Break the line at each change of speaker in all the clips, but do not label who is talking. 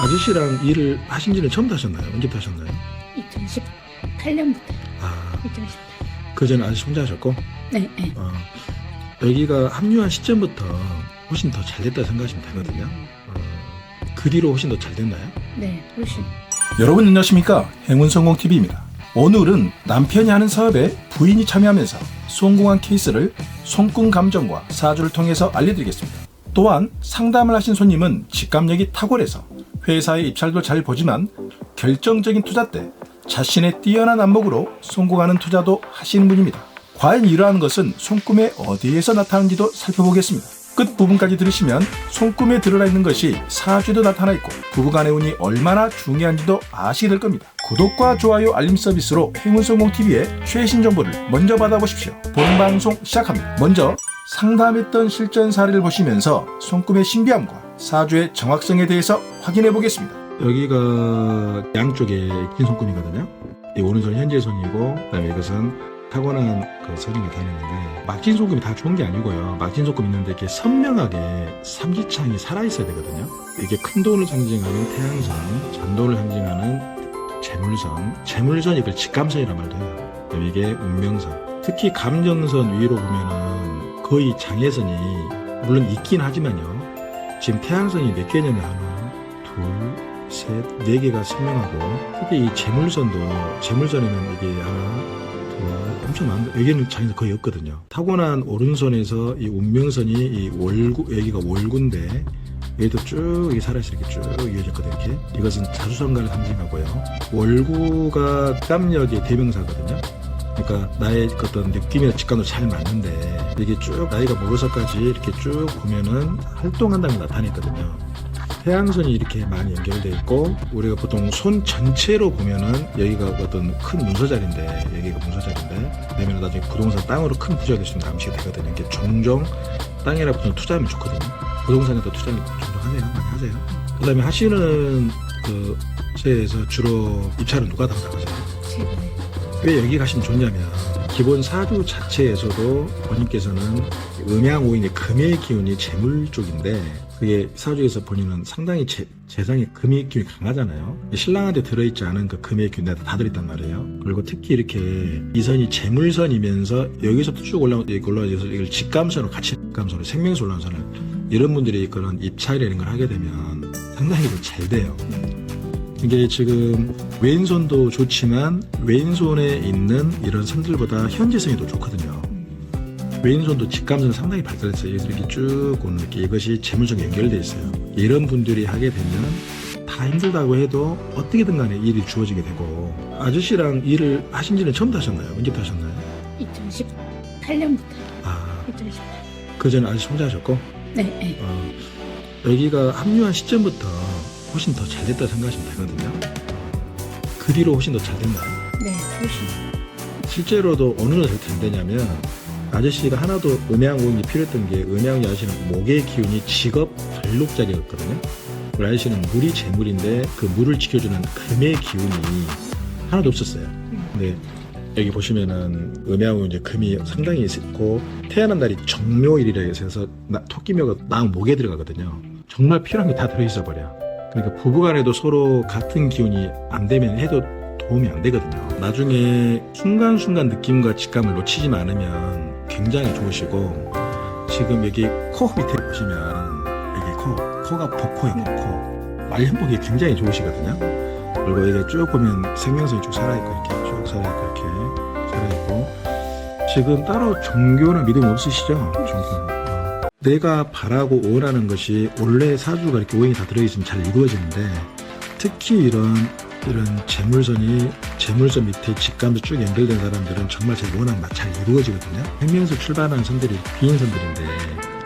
아저씨랑 일을 하신 지는 처음 하셨나요? 언제부터 하셨나요?
2018년부터.
아,
2018.
그전에 아저씨 혼자 하셨고?
네.
여기가 합류한 시점부터 훨씬 더 잘 됐다 생각하시면 되거든요. 그 뒤로 훨씬 더 잘 됐나요?
네, 훨씬.
여러분 안녕하십니까? 행운성공TV입니다. 오늘은 남편이 하는 사업에 부인이 참여하면서 성공한 케이스를 손금 감정과 사주를 통해서 알려드리겠습니다. 또한 상담을 하신 손님은 직감력이 탁월해서 회사의 입찰도 잘 보지만 결정적인 투자 때 자신의 뛰어난 안목으로 성공하는 투자도 하시는 분입니다. 과연 이러한 것은 손금에 어디에서 나타나는지도 살펴보겠습니다. 끝부분까지 들으시면 손금에 드러나 있는 것이 사주에도 나타나 있고 부부간의 운이 얼마나 중요한지도 아시게 될 겁니다. 구독과 좋아요 알림 서비스로 행운성공TV의 최신 정보를 먼저 받아보십시오. 본방송 시작합니다. 먼저 상담했던 실전 사례를 보시면서 손금의 신비함과 사주의 정확성에 대해서 확인해 보겠습니다.
여기가 양쪽에 긴 손금이거든요. 이 오른손 현재 손이고, 그다음에 이것은 타고난 그 선이 나타내는데, 막진 손금이 다 좋은 게 아니고요. 막진 손금 있는데 이렇게 선명하게 삼지창이 살아있어야 되거든요. 이게 큰 돈을 상징하는 태양선, 잔돈을 상징하는 재물선, 재물선 이걸 직감선이란 말도 해요. 그다음에 이게 운명선. 특히 감정선 위로 보면은 거의 장애선이 물론 있긴 하지만요. 지금 태양선이 몇 개냐면 하나, 둘, 셋, 네 개가 선명하고, 특히 이 재물선에는 이게 하나, 엄청 많은데 여기는 장애선 거의 없거든요. 타고난 오른손에서 이 운명선이 이 월구, 여기가 월구인데 여기도 쭉 이게 살아있어 이렇게 쭉 이어졌거든요. 이렇게 이것은 자수성가를 상징하고요. 월구가 땀력의 대명사거든요. 그러니까 나의 어떤 느낌이나 직감도 잘 맞는데 이게 쭉 나이가 먹어서까지 이렇게 쭉 보면은 활동한다는 게 나타냈거든요. 태양선이 이렇게 많이 연결되어 있고, 우리가 보통 손 전체로 보면은 여기가 어떤 큰 문서자리인데, 여기가 문서자리인데, 그러면 나중에 부동산 땅으로 큰 부자가 될 수 있는 암시가 되거든요. 이게 종종 땅이나 보통 투자하면 좋거든요. 부동산에도 투자는 종종 하세요. 많이 하세요. 그 다음에 하시는 그 세에서 주로 입찰은 누가 담당하세요?
최근에.
왜 여기 가시면 좋냐면, 기본 사주 자체에서도 본인께서는 음양오인의 금의 기운이 재물 쪽인데, 그게 사주에서 본인은 상당히 재상의 금의 기운이 강하잖아요. 신랑한테 들어있지 않은 그 금의 기운이 다 들어있단 말이에요. 그리고 특히 이렇게 이 선이 재물선이면서 여기서부터 쭉 올라와서 이걸 직감선으로 같이 직감선으로 생명수 올라온 선을, 이런 분들이 그런 입찰이라는 걸 하게 되면 상당히 잘 돼요. 이게 지금 왼손도 좋지만 왼손에 있는 이런 선들보다 현재성이 더 좋거든요. 왼손도 직감선이 상당히 발달했어요. 이렇게 쭉 오는 게 이것이 재물성에 연결되어 있어요. 이런 분들이 하게 되면 다 힘들다고 해도 어떻게든 간에 일이 주어지게 되고. 아저씨랑 일을 하신 지는 처음 하셨나요? 언제부터 하셨나요?
2018년부터.
아,
2018.
그전에 아저씨 혼자 하셨고?
네.
여기가 합류한 시점부터 훨씬 더 잘 됐다 생각하시면 되거든요. 그 뒤로 훨씬 더 잘 됐나요?
네, 훨씬.
실제로도 어느 정도 잘 되냐면, 아저씨가 하나도 음양운이 필요했던 게, 음양운이 아저씨는 목의 기운이 직업 별록자리였거든요. 그리고 아저씨는 물이 재물인데 그 물을 지켜주는 금의 기운이 하나도 없었어요. 근데 여기 보시면은 음양운 이제 금이 상당히 있고, 태어난 날이 정묘일이라 해서 토끼묘가 나 목에 들어가거든요. 정말 필요한 게 다 들어있어 버려. 그러니까 부부간에도 서로 같은 기운이 안 되면 해도 도움이 안 되거든요. 나중에 순간순간 느낌과 직감을 놓치지만 않으면 굉장히 좋으시고, 지금 여기 코 밑에 보시면 여기 코가 복코예요. 복코. 말년복이 굉장히 좋으시거든요. 그리고 이게 쭉 보면 생명선이 쭉 살아있고, 이렇게 쭉 살아있고, 이렇게 살아있고. 지금 따로 종교나 믿음 없으시죠? 종교. 내가 바라고 원하는 것이 원래 사주가 이렇게 오행이 다 들어있으면 잘 이루어지는데, 특히 이런 재물선 밑에 직감도 쭉 연결된 사람들은 정말 제 원하는 맛 잘 이루어지거든요. 생명에서 출발하는 선들이 빈 선들인데,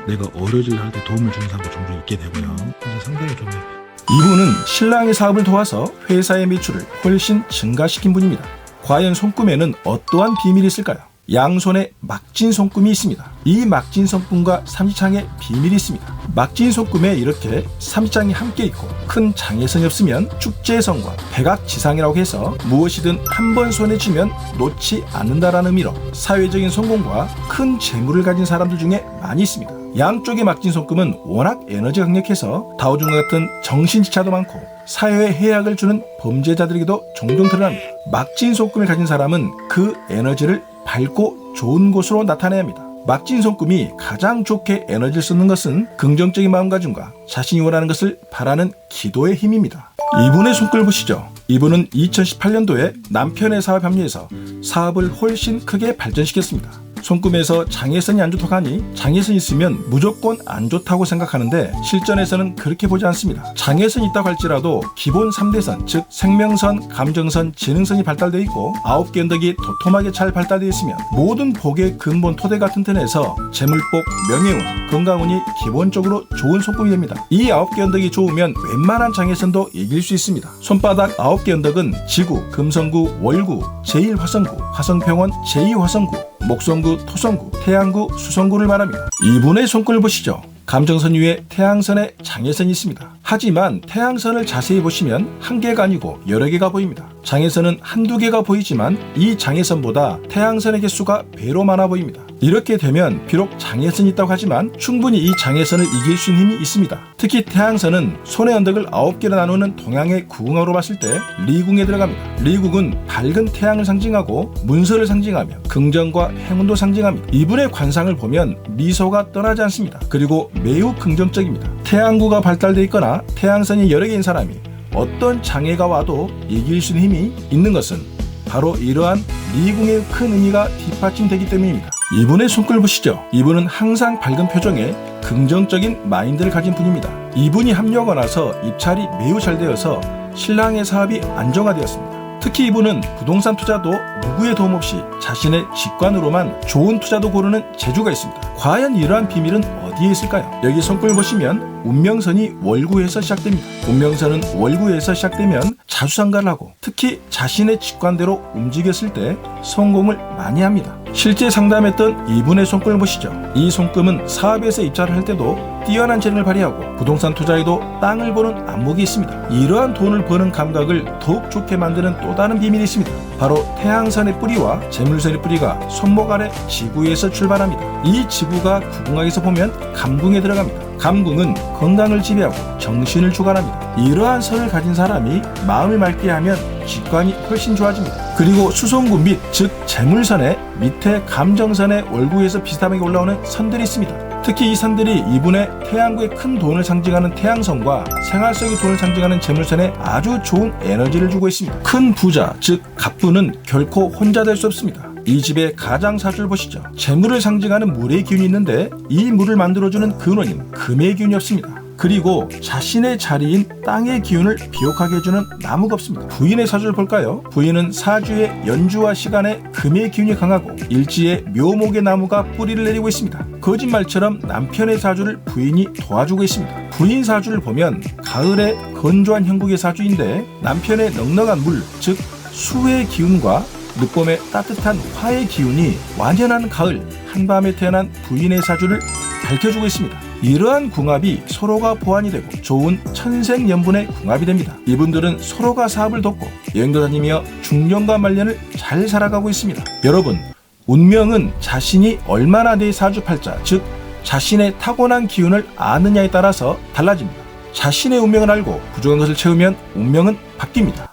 내가 어려질 할 때 도움을 주는 사람도 종종 있게 되고요. 그래서 상당히 좋네요.
이분은 신랑의 사업을 도와서 회사의 매출을 훨씬 증가시킨 분입니다. 과연 손금에는 어떠한 비밀이 있을까요? 양손에 막진 손금이 있습니다. 이 막진 손금과 삼지창에 비밀이 있습니다. 막진 손금에 이렇게 삼지창이 함께 있고 큰 장애선이 없으면 축제성과 백악지상이라고 해서 무엇이든 한 번 손에 쥐면 놓지 않는다라는 의미로 사회적인 성공과 큰 재물을 가진 사람들 중에 많이 있습니다. 양쪽의 막진 손금은 워낙 에너지가 강력해서 다오준과 같은 정신지차도 많고 사회에 해악을 주는 범죄자들에게도 종종 드러납니다. 막진 손금을 가진 사람은 그 에너지를 밝고 좋은 곳으로 나타내야 합니다. 막진 손금이 가장 좋게 에너지를 쏟는 것은 긍정적인 마음가짐과 자신이 원하는 것을 바라는 기도의 힘입니다. 이분의 손글을 보시죠. 이분은 2018년도에 남편의 사업 합류해서 사업을 훨씬 크게 발전시켰습니다. 손금에서 장애선이 안 좋다고 하니 장애선이 있으면 무조건 안 좋다고 생각하는데 실전에서는 그렇게 보지 않습니다. 장애선이 있다고 할지라도 기본 3대선, 즉 생명선, 감정선, 지능선이 발달되어 있고 9개 언덕이 도톰하게 잘 발달되어 있으면 모든 복의 근본 토대가 튼튼해서 재물복, 명예운, 건강운이 기본적으로 좋은 손금이 됩니다. 이 9개 언덕이 좋으면 웬만한 장애선도 이길 수 있습니다. 손바닥 9개 언덕은 지구, 금성구, 월구, 제1화성구, 화성평원, 제2화성구, 목성구, 토성구, 태양구, 수성구를 말합니다. 이분의 손글을 보시죠. 감정선 위에 태양선에 장애선이 있습니다. 하지만 태양선을 자세히 보시면 한 개가 아니고 여러 개가 보입니다. 장애선은 한두 개가 보이지만 이 장애선보다 태양선의 개수가 배로 많아 보입니다. 이렇게 되면 비록 장애선이 있다고 하지만 충분히 이 장애선을 이길 수 있는 힘이 있습니다. 특히 태양선은 손의 언덕을 9개로 나누는 동양의 구궁화로 봤을 때 리궁에 들어갑니다. 리궁은 밝은 태양을 상징하고 문서를 상징하며 긍정과 행운도 상징합니다. 이분의 관상을 보면 미소가 떠나지 않습니다. 그리고 매우 긍정적입니다. 태양구가 발달되어 있거나 태양선이 여러 개인 사람이 어떤 장애가 와도 이길 수 있는 힘이 있는 것은 바로 이러한 리궁의 큰 의미가 뒷받침되기 때문입니다. 이분의 손글 보시죠. 이분은 항상 밝은 표정에 긍정적인 마인드를 가진 분입니다. 이분이 합류하고 나서 입찰이 매우 잘 되어서 신랑의 사업이 안정화되었습니다. 특히 이분은 부동산 투자도 누구의 도움 없이 자신의 직관으로만 좋은 투자도 고르는 재주가 있습니다. 과연 이러한 비밀은 어디에 있을까요? 여기 손글 보시면 운명선이 월구에서 시작됩니다. 운명선은 월구에서 시작되면 자수상가를 하고 특히 자신의 직관대로 움직였을 때 성공을 많이 합니다. 실제 상담했던 이분의 손금을 보시죠. 이 손금은 사업에서 입찰을 할 때도 뛰어난 재능을 발휘하고 부동산 투자에도 땅을 보는 안목이 있습니다. 이러한 돈을 버는 감각을 더욱 좋게 만드는 또 다른 비밀이 있습니다. 바로 태양선의 뿌리와 재물선의 뿌리가 손목 아래 지구에서 출발합니다. 이 지구가 구궁학에서 보면 감궁에 들어갑니다. 감궁은 건강을 지배하고 정신을 주관합니다. 이러한 선을 가진 사람이 마음을 맑게 하면 직관이 훨씬 좋아집니다. 그리고 수성구 밑, 즉 재물선의 밑에 감정선의 월구에서 비슷하게 올라오는 선들이 있습니다. 특히 이 선들이 이분의 태양구의 큰 돈을 상징하는 태양선과 생활 속의 돈을 상징하는 재물선에 아주 좋은 에너지를 주고 있습니다. 큰 부자, 즉 갑부는 결코 혼자 될 수 없습니다. 이 집의 가장사주를 보시죠. 재물을 상징하는 물의 기운이 있는데 이 물을 만들어주는 근원인 금의 기운이 없습니다. 그리고 자신의 자리인 땅의 기운을 비옥하게 해주는 나무가 없습니다. 부인의 사주를 볼까요? 부인은 사주의 연주와 시간에 금의 기운이 강하고 일지에 묘목의 나무가 뿌리를 내리고 있습니다. 거짓말처럼 남편의 사주를 부인이 도와주고 있습니다. 부인 사주를 보면 가을에 건조한 형국의 사주인데 남편의 넉넉한 물, 즉 수의 기운과 늦봄의 따뜻한 화의 기운이 완연한 가을, 한밤에 태어난 부인의 사주를 밝혀주고 있습니다. 이러한 궁합이 서로가 보완이 되고 좋은 천생연분의 궁합이 됩니다. 이분들은 서로가 사업을 돕고 여행도 다니며 중년과 말년을 잘 살아가고 있습니다. 여러분, 운명은 자신이 얼마나 내 사주팔자, 즉 자신의 타고난 기운을 아느냐에 따라서 달라집니다. 자신의 운명을 알고 부족한 것을 채우면 운명은 바뀝니다.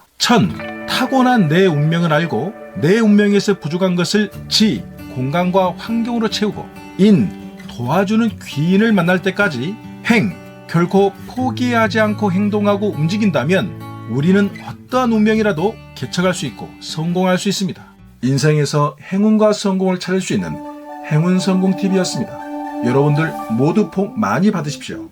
타고난 내 운명을 알고 내 운명에서 부족한 것을 공간과 환경으로 채우고 도와주는 귀인을 만날 때까지 결코 포기하지 않고 행동하고 움직인다면 우리는 어떠한 운명이라도 개척할 수 있고 성공할 수 있습니다. 인생에서 행운과 성공을 찾을 수 있는 행운성공TV였습니다. 여러분들 모두 복 많이 받으십시오.